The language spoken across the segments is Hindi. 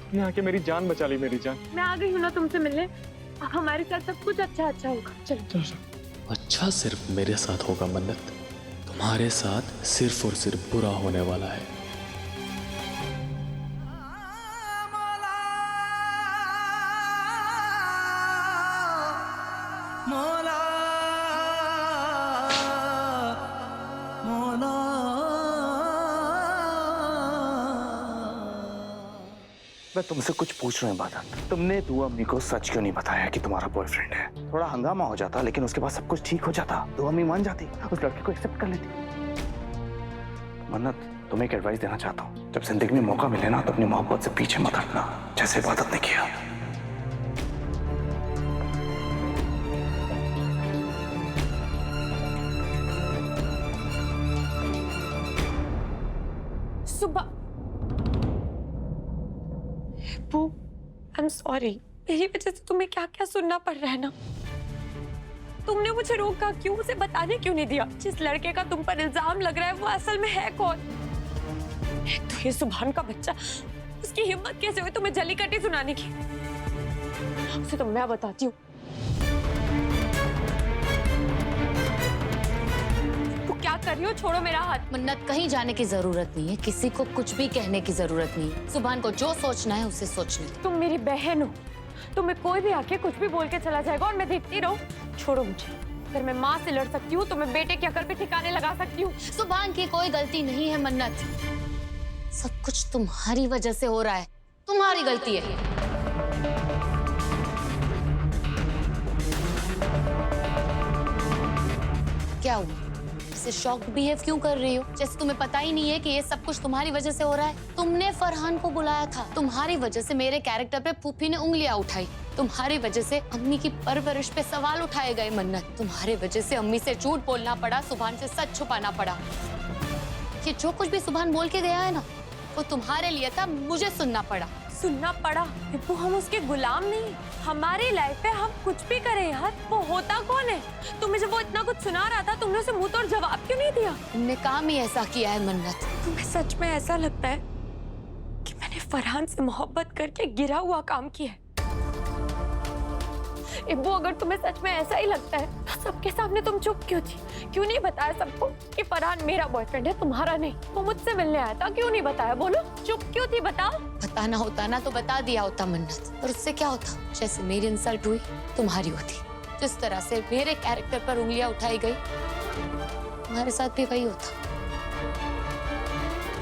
तुमने आके मेरी जान बचा ली, मेरी जान। मैं आ गई हूँ ना तुमसे मिलने। हमारे साथ सब कुछ अच्छा होगा। चलो चलो। अच्छा सिर्फ मेरे साथ होगा मन्नत, तुम्हारे साथ सिर्फ और सिर्फ बुरा होने वाला है। मैं तुमसे कुछ पूछ रहा हूँ इबादत, तुमने दुआ अम्मी को सच क्यों नहीं बताया कि तुम्हारा बॉयफ्रेंड है? थोड़ा हंगामा हो जाता, लेकिन उसके बाद सब कुछ ठीक हो जाता। दुआ अम्मी मान जाती, उस लड़के को एक्सेप्ट कर लेती। मन्नत, तुम्हें एक एडवाइस देना चाहता हूँ, जब जिंदगी में मौका मिले ना तो अपनी मोहब्बत से पीछे मत हटना, जैसे इबादत ने किया। सुबह आई एम सॉरी, मेरी वजह से तुम्हें क्या क्या सुनना पड़ रहा है ना। तुमने मुझे रोका क्यों? उसे बताने क्यों नहीं दिया? जिस लड़के का तुम पर इल्जाम लग रहा है वो असल में है कौन? तो ये सुभान का बच्चा, उसकी हिम्मत कैसे हुई तुम्हें जलीकट्टी सुनाने की? उसे तो मैं बताती हूँ। क्या कर रही हो? छोड़ो मेरा हाथ। मन्नत, कहीं जाने की जरूरत नहीं है, किसी को कुछ भी कहने की जरूरत नहीं है। सुभान को जो सोचना है उसे सोचने दो। तुम मेरी बहन हो, तुम्हें कोई भी आके कुछ भी बोल के चला जाएगा और मैं देखती रहूं? छोड़ो मुझे। अगर मैं माँ से लड़ सकती हूँ तो मैं बेटे की अकल पे ठिकाने लगा सकती हूँ। सुभान की कोई गलती नहीं है मन्नत, सब कुछ तुम्हारी वजह से हो रहा है, तुम्हारी गलती है। क्या हुआ? इससे शॉक्ड बिहेव क्यों कर रही हो? जैसे तुम्हें पता ही नहीं है कि ये सब कुछ तुम्हारी वजह से हो रहा है। तुमने फरहान को बुलाया था, तुम्हारी वजह से मेरे कैरेक्टर पे फूफी ने उंगलियां उठाई, तुम्हारी वजह से अम्मी की परवरिश पे सवाल उठाए गए मन्नत, तुम्हारी वजह से अम्मी से झूठ बोलना पड़ा, सुभान से सच छुपाना पड़ा। ये जो कुछ भी सुभान बोल के गया है ना, वो तुम्हारे लिए था, मुझे सुनना पड़ा। सुनना पड़ा? वो हम उसके गुलाम नहीं, हमारी लाइफ पे हम कुछ भी करें यार। वो होता कौन है? तुम्हें जब वो इतना कुछ सुना रहा था तुमने उसे मुंह तोड़ जवाब क्यों नहीं दिया? तुमने काम ही ऐसा किया है मन्नत। तुम्हें सच में ऐसा लगता है कि मैंने फरहान से मोहब्बत करके गिरा हुआ काम किया है? इब्बू, अगर तुम्हें सच में ऐसा ही लगता है तो सबके सामने तुम चुप क्यों थी? क्यों नहीं बताया सबको कि फरहान मेरा बॉयफ्रेंड है, तुम्हारा नहीं? वो मुझसे मिलने आया था, क्यों नहीं बताया? बोलो, चुप क्यों थी? बताओ। बताना होता ना तो बता दिया होता मन्नत, और उससे क्या होता? जैसे मेरी इंसल्ट हुई तुम्हारी होती, जिस तरह से मेरे कैरेक्टर पर उंगलियां उठाई गई तुम्हारे साथ भी वही होता।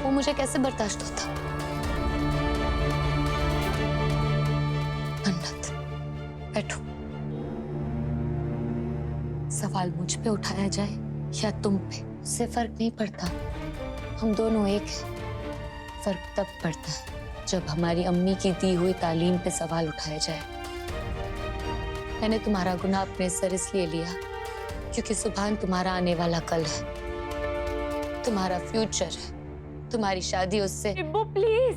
वो मुझे कैसे बर्दाश्त होता? मन्नत, बैठो। सवाल मुझ पे उठाया जाए या तुम पे, उससे फर्क नहीं पड़ता, हम दोनों एक हैं। फर्क तब पड़ता है जब हमारी अम्मी की दी हुई तालीम पे सवाल उठाया जाए। मैंने तुम्हारा गुनाह अपने सर इसलिए लिया क्योंकि सुभान तुम्हारा आने वाला कल है, तुम्हारा फ्यूचर है, तुम्हारी शादी उससे। इब्बू प्लीज,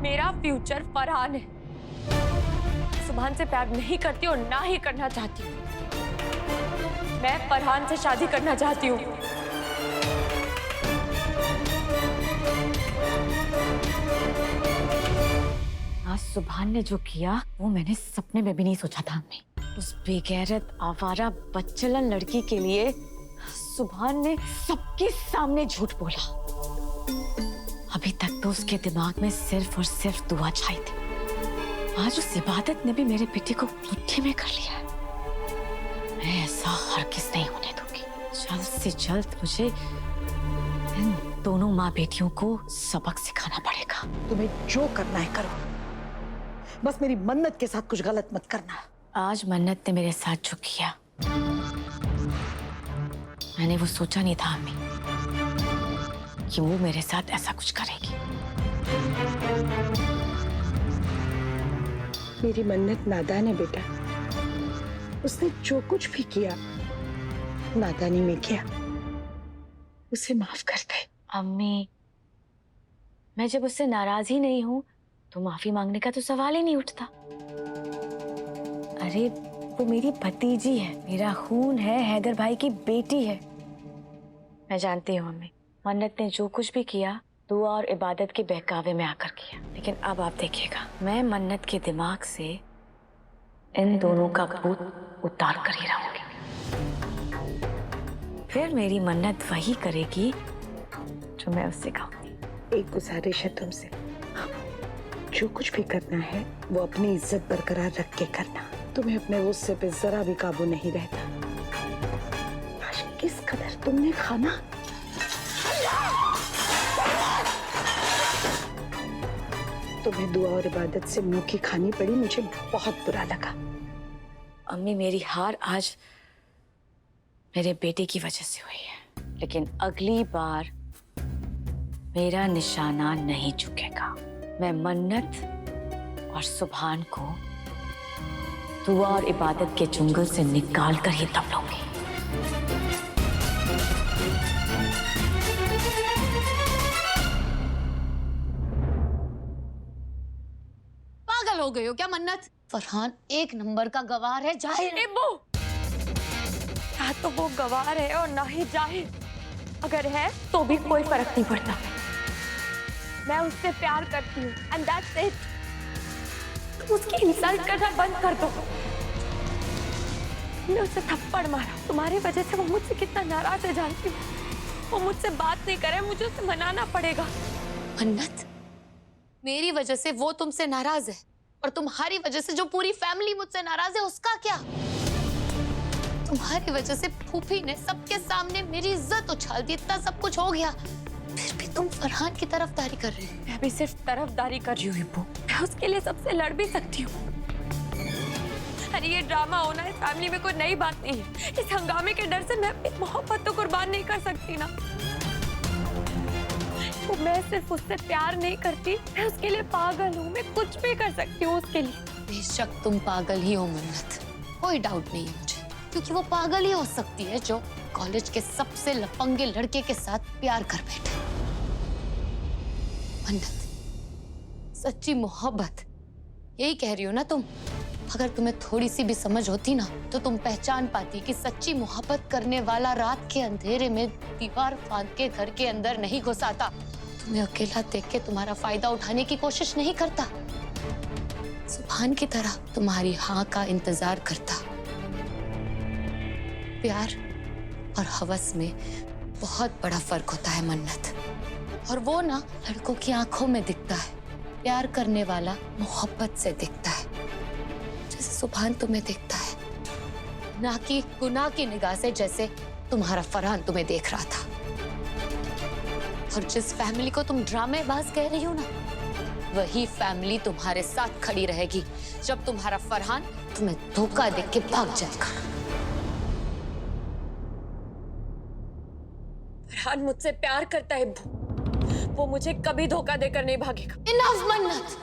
मेरा फ्यूचर फरहान है। सुभान से प्यार नहीं करती और ना ही करना चाहती हूँ। मैं फरहान से शादी करना चाहती हूँ। आज सुभान ने जो किया वो मैंने सपने में भी नहीं सोचा था। अम्मी, उस बेगैरत आवारा बच्चलन लड़की के लिए सुभान ने सबके सामने झूठ बोला। अभी तक तो उसके दिमाग में सिर्फ और सिर्फ दुआ छाई थी। आज उस इबादत ने भी मेरे बेटे को मुट्ठी में कर लिया है। मैं ऐसा हरगिज़ नहीं होने दूंगी। जल्द से जल्द मुझे इन दोनों माँ बेटियों को सबक सिखाना पड़ेगा। तुम्हें जो करना है करो, बस मेरी मन्नत के साथ कुछ गलत मत करना। आज मन्नत ने मेरे साथ जो किया, मैंने वो सोचा नहीं था अम्मी कि वो मेरे साथ ऐसा कुछ करेगी। मेरी मन्नत नादान है बेटा, उसने जो कुछ भी किया नादानी में किया, उसे माफ कर दे। अम्मी, मैं जब उससे नाराज ही नहीं हूं तो माफी मांगने का तो सवाल ही नहीं उठता। अरे वो मेरी भतीजी है, मेरा खून है, हैदर भाई की बेटी है। मैं जानती हूँ अम्मी, मन्नत ने जो कुछ भी किया दुआ और इबादत के बहकावे में आकर किया, लेकिन अब आप देखिएगा, मैं मन्नत के दिमाग से इन दोनों का भूत उतार कर ही रहूंगी। फिर मेरी मन्नत वही करेगी जो मैं उससे कहूंगी। एक गुजारिश है तुमसे, जो कुछ भी करना है वो अपनी इज्जत बरकरार रख के करना। तुम्हें अपने गुस्से पे जरा भी काबू नहीं रहता। आज किस कदर तुमने खाना तुम्हें दुआ और इबादत से मुंह की खानी पड़ी, मुझे बहुत बुरा लगा। अम्मी, मेरी हार आज मेरे बेटे की वजह से हुई है, लेकिन अगली बार मेरा निशाना नहीं झुकेगा। मैं मन्नत और सुभान को दुआ और इबादत के जंगल से निकाल कर ही तब लूंगी। पागल हो गई हो क्या मन्नत? फरहान एक नंबर का गवार है, जाहिर है। ना तो वो गवार है और ना ही जाहिर। अगर है तो भी कोई फर्क नहीं पड़ता। मैं उससे प्यार करती हूँ एंड दैट्स इट। तुम उसकी इंसल्ट करना बंद कर दो। तुमने उसे थप्पड़ मारा, तुम्हारी वजह से वो मुझसे कितना नाराज है जानती हूँ। वो मुझसे बात नहीं करे, मुझे उसे मनाना पड़ेगा। मन्नत, मेरी वजह से वो तुमसे नाराज है और तुम्हारी वजह से जो पूरी फैमिली मुझसे नाराज है उसका क्या? तुम्हारी वजह से फूफी ने सबके सामने मेरी इज्जत उछाल दी, इतना सब कुछ हो गया, फिर भी तुम फरहान की तरफदारी कर रही हो। मैं भी सिर्फ तरफदारी कर रही हूँ इब्बू। मैं उसके लिए सबसे लड़ भी सकती हूँ। अरे ये ड्रामा होना इस फैमिली में कोई नई बात नहीं है। इस हंगामे के डर से मैं अपनी मोहब्बत तो कुर्बान नहीं कर सकती ना। तो मैं सिर्फ उससे प्यार नहीं करती, मैं उसके लिए पागल हूँ। मैं कुछ भी कर सकती हूँ उसके लिए। बेशक तुम पागल ही हो मन्नत, कोई डाउट नहीं है मुझे, क्योंकि वो पागल ही हो सकती है जो कॉलेज के सबसे लफंगे लड़के के साथ प्यार कर बैठे। मन्नत, सच्ची मोहब्बत यही कह रही हो ना तुम? अगर तुम्हें थोड़ी सी भी समझ होती ना तो तुम पहचान पाती कि सच्ची मोहब्बत करने वाला रात के अंधेरे में दीवार फांद के घर के अंदर नहीं घुस आता, तुम्हें अकेला देख के तुम्हारा फायदा उठाने की कोशिश नहीं करता, सुभान की तरह तुम्हारी हाँ का इंतजार करता। प्यार और हवस में बहुत बड़ा फर्क होता है मन्नत, और वो ना लड़कों की आंखों में दिखता है। प्यार करने वाला मोहब्बत से दिखता है, जैसे सुभान तुम्हें देखता है, ना कि गुनाह की निगाह से जैसे तुम्हारा फरहान तुम्हें देख रहा था। और जिस फैमिली को तुम ड्रामेबाज कह रही हो ना, वही फैमिली तुम्हारे साथ खड़ी रहेगी जब तुम्हारा फरहान तुम्हें धोखा देके के भाग जाएगा। फरहान मुझसे प्यार करता है इब्बू, वो मुझे कभी धोखा देकर नहीं भागेगा। इनफ मन्नत,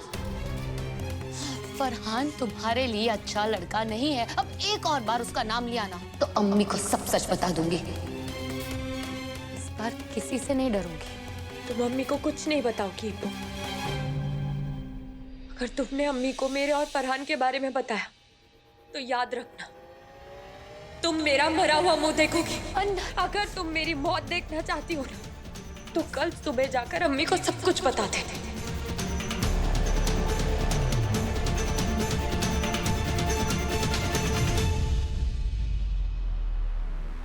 फरहान तुम्हारे लिए अच्छा लड़का नहीं है। अब एक और बार उसका नाम लिया ना तो अम्मी को सब सच बता दूंगी। इस बार किसी से नहीं डरूंगी। तुम अम्मी को कुछ नहीं बताओगी इब्बू। अगर तुमने अम्मी को मेरे और फरहान के बारे में बताया तो याद रखना, तुम मेरा मरा हुआ मुंह देखोगी। अगर तुम मेरी मौत देखना चाहती हो ना तो कल सुबह जाकर अम्मी को सब कुछ बता दे।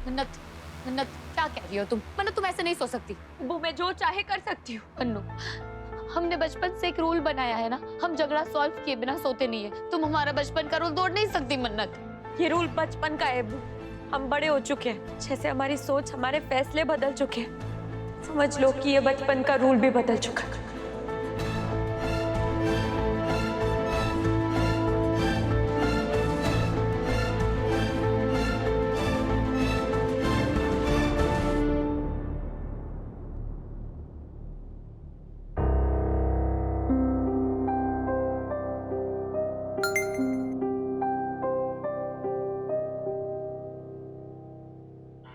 मन्नत, मन्नत क्या कह रही हो तुम? मन्नत तुम ऐसे नहीं सो सकती। वो मैं जो चाहे कर सकती हूँ। अन्नू, हमने बचपन से एक रूल बनाया है ना, हम झगड़ा सॉल्व किए बिना सोते नहीं है। तुम हमारा बचपन का रूल तोड़ नहीं सकती मन्नत। ये रूल बचपन का है अब्बू, हम बड़े हो चुके हैं। जैसे हमारी सोच, हमारे फैसले बदल चुके हैं, समझ लो कि ये बचपन का रूल भी बदल चुका है।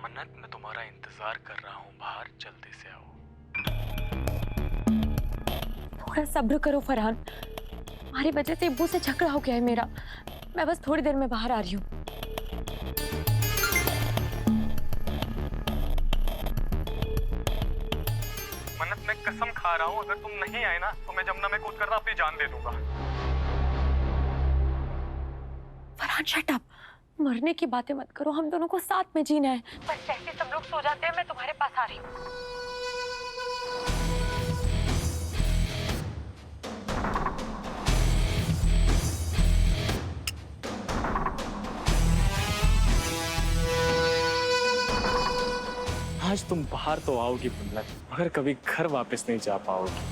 मन्नत, मैं तुम्हारा इंतजार कर रहा हूँ बाहर, जल्दी से आओ। थोड़ा सब्र करो फरहान, तुम्हारी वजह से इब्बू से झगड़ा हो गया है मेरा। मैं बस थोड़ी देर में बाहर आ रही हूँ। मन्नत, मैं कसम खा रहा हूँ, अगर तुम नहीं आए ना तो मैं जमुना में कूद कर अपनी जान दे दूंगा। Farhan shut up. मरने की बातें मत करो, हम दोनों को साथ में जीना है। बस जैसे सब लोग सो जाते हैं मैं तुम्हारे पास आ रही हूँ। आज तुम बाहर तो आओगी मुन्नत, मगर कभी घर वापस नहीं जा पाओगी।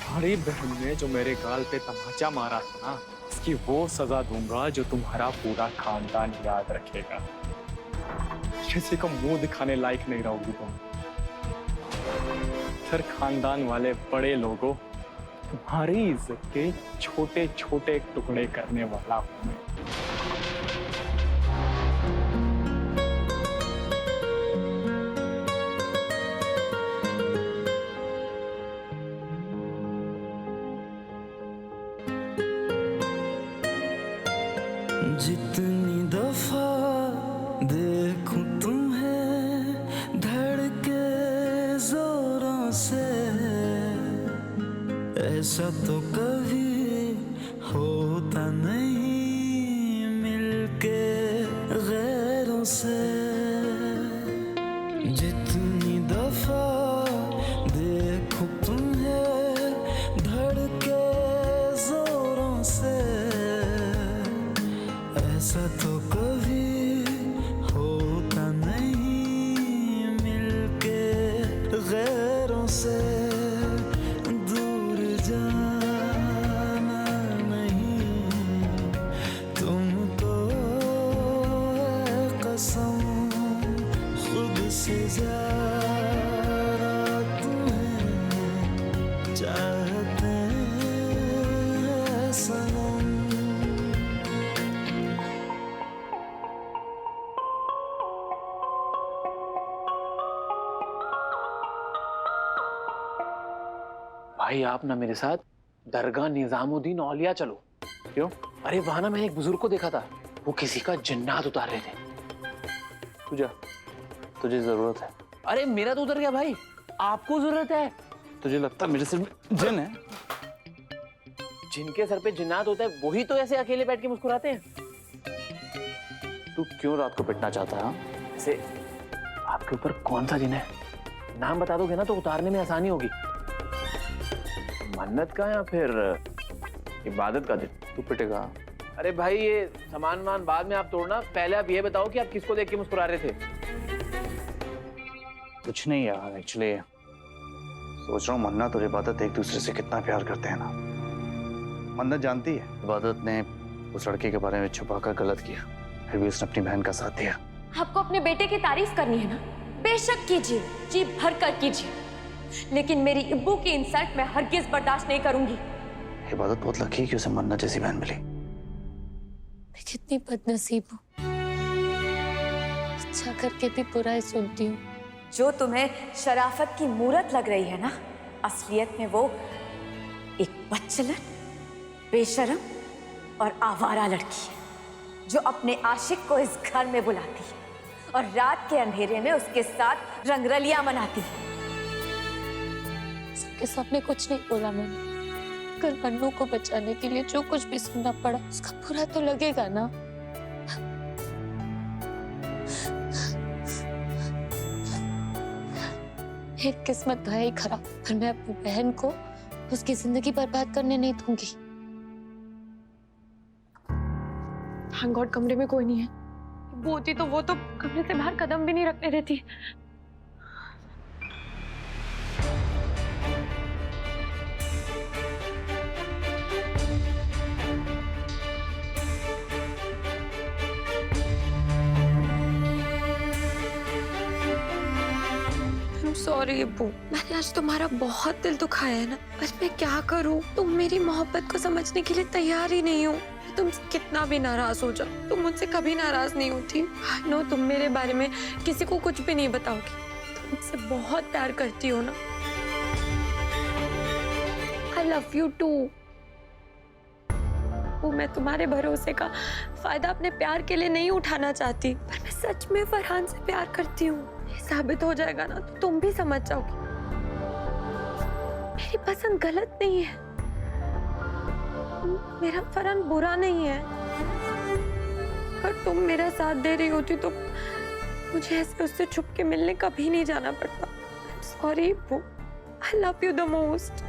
बड़ी बहन ने जो मेरे गाल पे तमाचा मारा था ना, इसकी वो सजा दूंगा जो तुम्हारा पूरा खानदान याद रखेगा। किसी को मुंह दिखाने लायक नहीं रहोगी तुम। फिर खानदान वाले बड़े लोगों, तुम्हारी इज्जत के छोटे छोटे टुकड़े करने वाला हूं मैं। जितनी दफा देखूं तुम्हें धड़के जोरों से, ऐसा तो कभी होता नहीं मिलके गैरों से। जितनी दफा देखूं तुम्हें धड़के जोरों से, ऐसा तो कभी होता नहीं मिलके गैरों से। दूर जाना नहीं तुमको कसम, खुद से ज़्यादा तुम्हें चाहते हैं सनम। भाई आप ना मेरे साथ दरगाह निजामुद्दीन औलिया चलो। क्यों? अरे वहां ना मैंने एक बुजुर्ग को देखा था, वो किसी का जिन्नात उतार रहे थे। तुझे जरूरत है। अरे मेरा तो उतर गया भाई, आपको जरूरत है। तुझे लगता है मेरे सिर में जिन है? जिनके सर पे जिन्नात होता है वही तो ऐसे अकेले बैठ के मुस्कुराते हैं। तू क्यों रात को पिटना चाहता है? ऐसे आपके ऊपर कौन सा जिन है? नाम बता दोगे ना तो उतारने में आसानी होगी। मन्नत का या फिर इबादत का दिन? तू पिटेगा? अरे भाई ये सामान बाद में आप तोड़ना, पहले आप ये बताओ कि आप किसको देख के मुस्कुरा रहे थे? कुछ नहीं यार, एक्चुअली सोच रहा हूँ मन्नत और इबादत एक दूसरे से कितना प्यार करते हैं ना। मन्नत जानती है इबादत ने उस लड़के के बारे में छुपाकर गलत किया, फिर भी उसने अपनी बहन का साथ दिया। आपको अपने बेटे की तारीफ करनी है ना, बेशक कीजिए, जी भर कर कीजिए, लेकिन मेरी इब्बू की इंसल्ट मैं हरगिज बर्दाश्त नहीं करूंगी। इबादत बहुत लकी है कि उसे मन्नत जैसी बहन मिली। मैं कितनी बदनसीब हूँ, अच्छा करके भी बुरा ही सुनती हूँ। जो तुम्हें शराफत की मूरत लग रही है ना, असलियत में वो एक बच्चलन, बेशरम और आवारा लड़की है जो अपने आशिक को इस घर में बुलाती है और रात के अंधेरे में उसके साथ रंगरलियां मनाती है। सबके सामने कुछ नहीं बोला मैंने, अगर मन्नू को बचाने के लिए जो कुछ भी सुनना पड़ा उसका बुरा तो लगेगा ना। मेरी किस्मत भाई खराब, पर मैं अपनी बहन को उसकी जिंदगी बर्बाद करने नहीं दूंगी। थैंक गॉड कमरे में कोई नहीं है। वो होती तो वो तो कमरे से बाहर कदम भी नहीं रखने देती। सॉरी अब्बू, मैंने आज तुम्हारा बहुत दिल दुखाया है ना, पर मैं क्या करूं? तुम मेरी मोहब्बत को समझने के लिए तैयार ही नहीं हो। तुम कितना भी नाराज हो जाओ, तुम मुझसे कभी नाराज नहीं होती। आई नो तुम मेरे बारे में किसी को कुछ भी नहीं बताओगी, तुम मुझसे बहुत प्यार करती हो ना। I love you too. वो मैं तुम्हारे भरोसे का फायदा अपने प्यार के लिए नहीं उठाना चाहती, पर मैं सच में फरहान से प्यार करती हूँ। साबित हो जाएगा ना तो तुम भी समझ जाओगी मेरी पसंद गलत नहीं है, मेरा फरहान बुरा नहीं है। अगर तुम मेरा साथ दे रही होती तो मुझे ऐसे उससे छुप के मिलने कभी नहीं जाना पड़ता। सॉरी वो, आई लव यू द मोस्ट।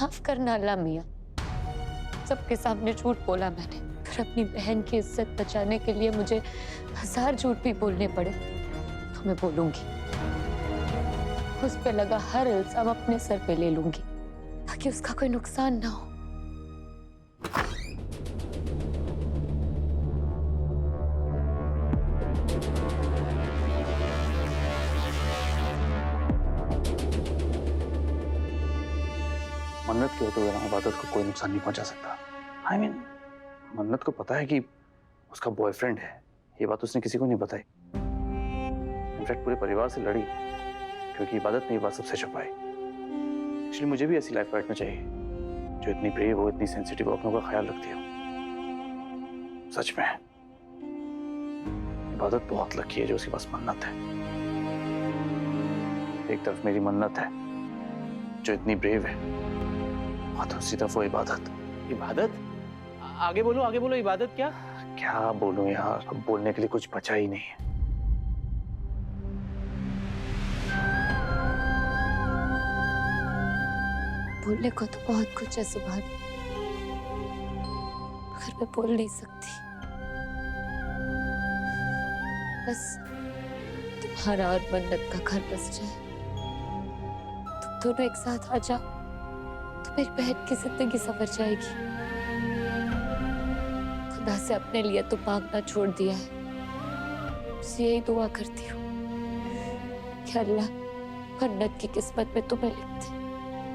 माफ करना अल्लाह मियाँ, सबके सामने झूठ बोला मैंने, फिर अपनी बहन की इज्जत बचाने के लिए मुझे 1000 झूठ भी बोलने पड़े तो मैं बोलूंगी। उस पे लगा हर इल्जाम अपने सर पे ले लूंगी ताकि उसका कोई नुकसान ना हो। मन्नत के होते हुए ना इबादत को कोई नुकसान नहीं पहुंचा सकता। आई मीन मन्नत को पता है कि उसका बॉयफ्रेंड है, ये बात उसने किसी को नहीं बताई। इनफैक्ट पूरे परिवार से लड़ी क्योंकि इबादत ने ये बात सबसे छुपाई। एक्चुअली मुझे भी ऐसी लाइफ पार्टनर चाहिए जो इतनी ब्रेव हो, इतनी सेंसिटिव हो, अपनों का ख्याल रखती हो। सच में इबादत बहुत लकी है जो उसके पास मन्नत है। एक तरफ मेरी मन्नत है जो इतनी ब्रेव है और दूसरी तरफ वो इबादत। इबादत? आगे बोलो इबादत क्या? क्या बोलूं यार, अब बोलने के लिए कुछ बचा ही नहीं है। बोलने को तो बहुत कुछ है सुभान, मगर मैं बोल नहीं सकती। बस तुम्हारा और मन्नत का घर बस जाए, तुम दोनों एक साथ आ जाओ तो मेरी बहन की जिंदगी संवर जाएगी। खुदा से अपने लिए तो मांगना छोड़ दिया है, बस यही दुआ करती हूँ कि अल्लाह मन्नत की किस्मत में तुम्हें लिख दे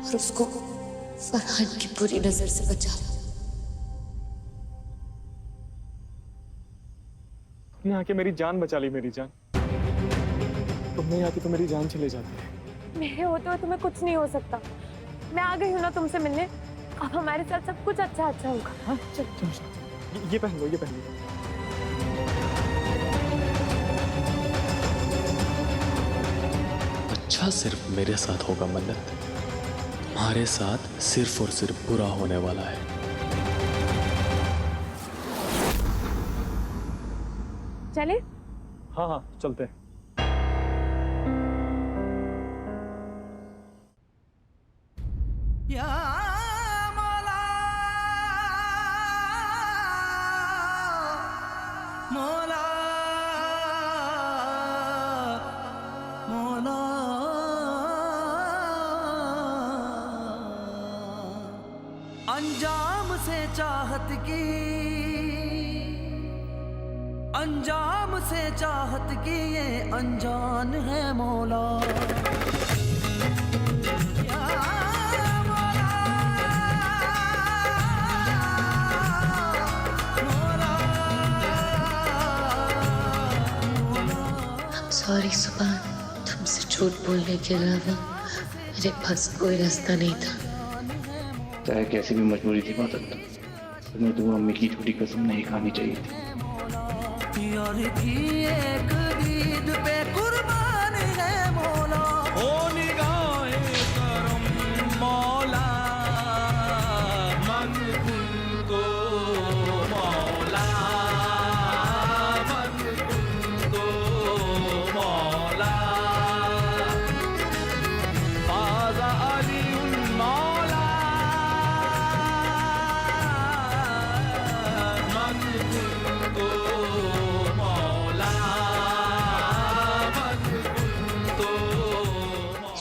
और उसको फरहान की बुरी नजर से बचा लो। तुमने आके मेरी जान बचा ली, मेरी जान। तुमने आके तो मेरी जान चले जाती है। मेरे होते हुए तुम्हें कुछ नहीं हो सकता। मैं आ गई हूँ ना तुमसे मिलने, अब हमारे साथ सब कुछ अच्छा अच्छा होगा। हाँ चल चल, ये पहन लो, ये पहन लो। अच्छा सिर्फ मेरे साथ होगा मन्नत, तुम्हारे साथ सिर्फ और सिर्फ बुरा होने वाला है। चले? हाँ हाँ चलते हैं। या मौला मौला मौला अंजाम से चाहत की, अंजाम से चाहत की ये अनजान है मौला। सॉरी सुभान, तुमसे झूठ बोलने के अलावा मेरे पास कोई रास्ता नहीं था। चाहे कैसी भी मजबूरी थी इबादत, तुम्हें तो अम्मी की छोटी कसम नहीं खानी चाहिए थी। यार की एक दीद पे कुर्बान है मौला। ओ निगाहे करम मौला, मन को मौला, मन को मौला। फाज़ा अलीउन मौला, मन को मौला, मन को।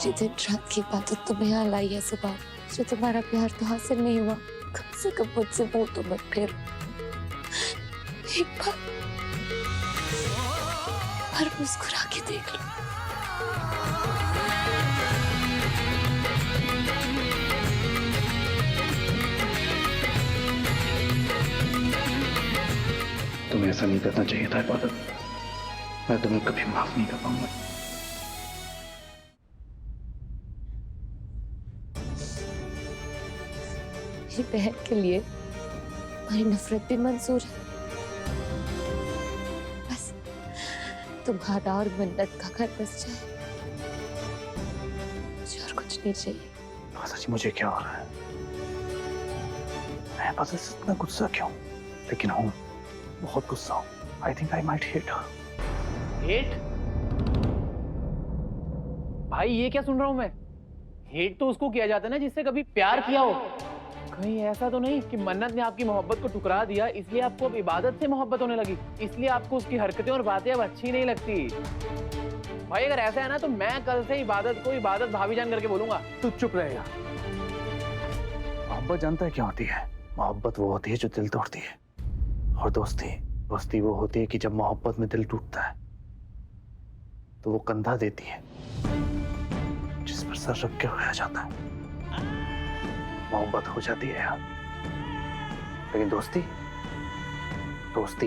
मेरी दिन रात की इबादत तुम्हें यहाँ लाई है सुभान, जो तुम्हारा प्यार तो हासिल नहीं हुआ, कम से कम मुझसे मुंह तो मत फेरो। एक बार मुस्कुरा के देख लो। तुम्हें ऐसा नहीं करना चाहिए था इबादत, मैं तुम्हें कभी माफ नहीं कर पाऊंगा। मेरी बहन के लिए तुम्हारी नफरत भी मंजूर है। बस तुम्हारा और मन्नत का घर बस जाए, मुझे और कुछ नहीं चाहिए। पता नहीं मुझे क्या हो रहा है, मैं पता नहीं इतना गुस्सा क्यों, लेकिन हूँ बहुत गुस्सा हूँ। I think I might hate her. Hate? भाई ये क्या सुन रहा हूँ मैं? हेट तो उसको किया जाता है ना जिससे कभी प्यार किया हो। कहीं ऐसा तो नहीं कि मन्नत ने आपकी मोहब्बत को ठुकरा दिया इसलिए आपको अब इबादत से मोहब्बत होने लगी, इसलिए आपको उसकी हरकतें और बातें अब अच्छी नहीं लगती? भाई अगर ऐसा है ना तो मैं कल से इबादत को इबादत भाभीजान करके बोलूंगा। तू चुप रहेगा। मोहब्बत जानता है क्या होती है? मोहब्बत वो होती है जो दिल तोड़ती है, और दोस्ती वो होती है कि जब मोहब्बत में दिल टूटता है तो वो कंधा देती है जिस पर सर रख के रोया जाता है। मोहब्बत हो जाती है यार, लेकिन दोस्ती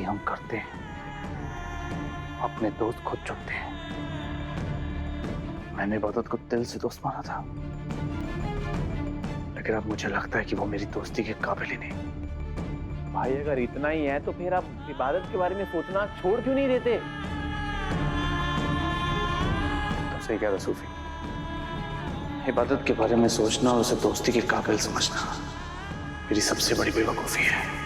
हम करते हैं, अपने दोस्त खुद चुनते हैं। मैंने इबादत को दिल से दोस्त माना था, लेकिन अब मुझे लगता है कि वो मेरी दोस्ती के काबिल ही नहीं। भाई अगर इतना ही है तो फिर आप इबादत के बारे में सोचना छोड़ क्यों नहीं देते? तो सही कह रहा सूफी, इबादत के बारे में सोचना और उसे दोस्ती के काबिल समझना मेरी सबसे बड़ी बेवकूफी है।